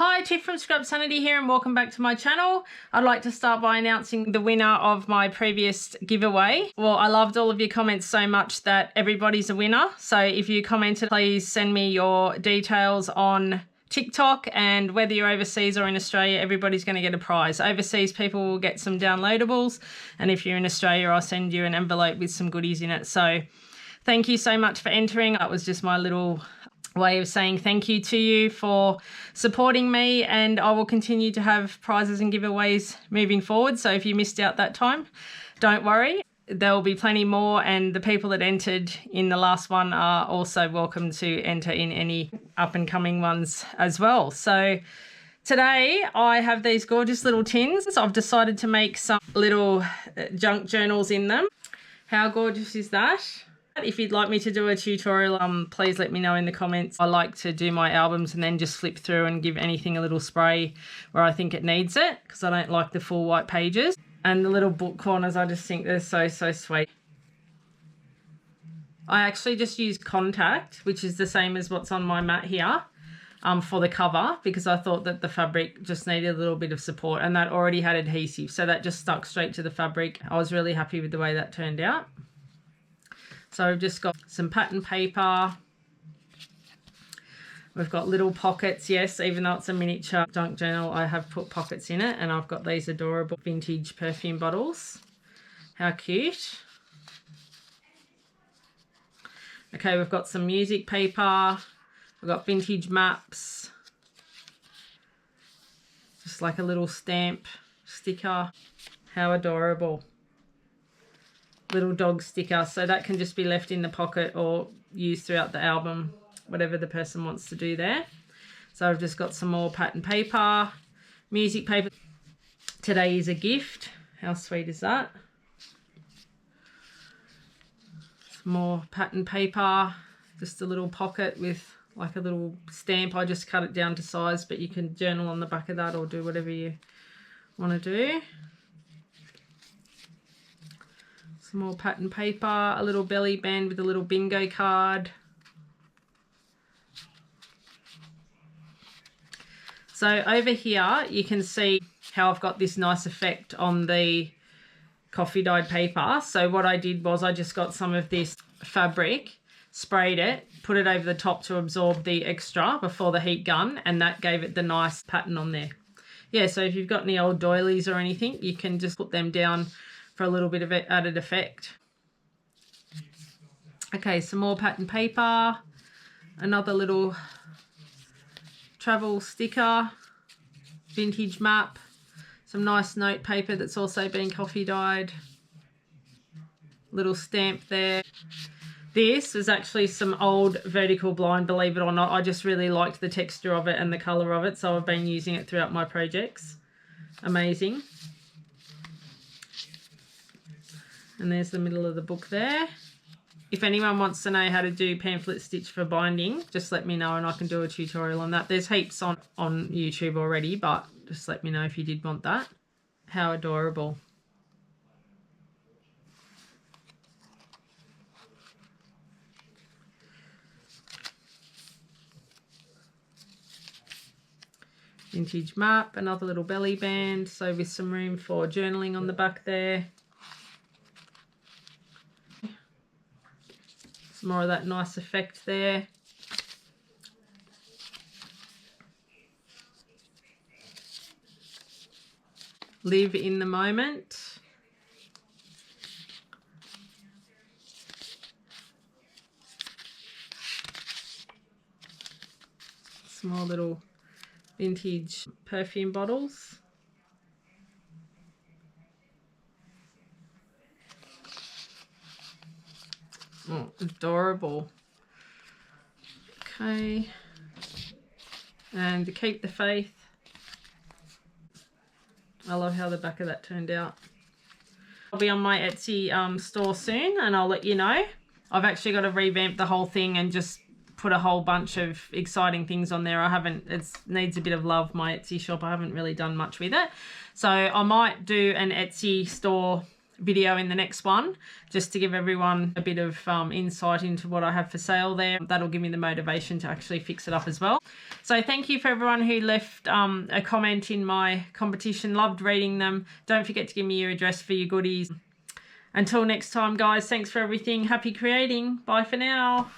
Hi, Tiff from Scrub Sanity here and welcome back to my channel. I'd like to start by announcing the winner of my previous giveaway. Well, I loved all of your comments so much that everybody's a winner. So if you commented, please send me your details on TikTok, and whether you're overseas or in Australia, everybody's going to get a prize. Overseas people will get some downloadables, and if you're in Australia, I'll send you an envelope with some goodies in it. So thank you so much for entering. That was just my little way of saying thank you to you for supporting me, and I will continue to have prizes and giveaways moving forward. So if you missed out that time, don't worry, there will be plenty more, and the people that entered in the last one are also welcome to enter in any up and coming ones as well. So today I have these gorgeous little tins. I've decided to make some little junk journals in them. How gorgeous is that? If you'd like me to do a tutorial, please let me know in the comments. I like to do my albums and then just flip through and give anything a little spray where I think it needs it, because I don't like the full white pages. And the little book corners, I just think they're so sweet. I actually just used contact, which is the same as what's on my mat here, for the cover, because I thought that the fabric just needed a little bit of support, and that already had adhesive, so that just stuck straight to the fabric. I was really happy with the way that turned out. So I've just got some pattern paper. We've got little pockets, yes, even though it's a miniature junk journal, I have put pockets in it, and I've got these adorable vintage perfume bottles. How cute. Okay, we've got some music paper. We've got vintage maps. Just like a little stamp sticker. How adorable. Little dog sticker, so that can just be left in the pocket or used throughout the album, whatever the person wants to do there. So I've just got some more pattern paper, music paper. Today is a gift. How sweet is that? Some more pattern paper, just a little pocket with like a little stamp. I just cut it down to size, but you can journal on the back of that or do whatever you want to do. Some more pattern paper, a little belly band with a little bingo card. So over here you can see how I've got this nice effect on the coffee dyed paper. So what I did was I just got some of this fabric, sprayed it, put it over the top to absorb the extra before the heat gun, and that gave it the nice pattern on there. Yeah, so if you've got any old doilies or anything, you can just put them down for a little bit of added effect. Okay, some more pattern paper, another little travel sticker, vintage map, some nice note paper that's also been coffee dyed, little stamp there. This is actually some old vertical blind, believe it or not. I just really liked the texture of it and the colour of it, so I've been using it throughout my projects. Amazing. And there's the middle of the book there. If anyone wants to know how to do pamphlet stitch for binding, just let me know and I can do a tutorial on that. There's heaps on YouTube already, but just let me know if you did want that. How adorable. Vintage map, another little belly band, so with some room for journaling on the back there. Some more of that nice effect there. Live in the moment. Some more little vintage perfume bottles. Oh, adorable. Okay. And to keep the faith. I love how the back of that turned out. I'll be on my Etsy store soon and I'll let you know. I've actually got to revamp the whole thing and just put a whole bunch of exciting things on there. It needs a bit of love, my Etsy shop. I haven't really done much with it. So I might do an Etsy store video in the next one, just to give everyone a bit of insight into what I have for sale there. That'll give me the motivation to actually fix it up as well. So thank you for everyone who left a comment in my competition. Loved reading them. Don't forget to give me your address for your goodies. Until next time, guys, thanks for everything. Happy creating. Bye for now.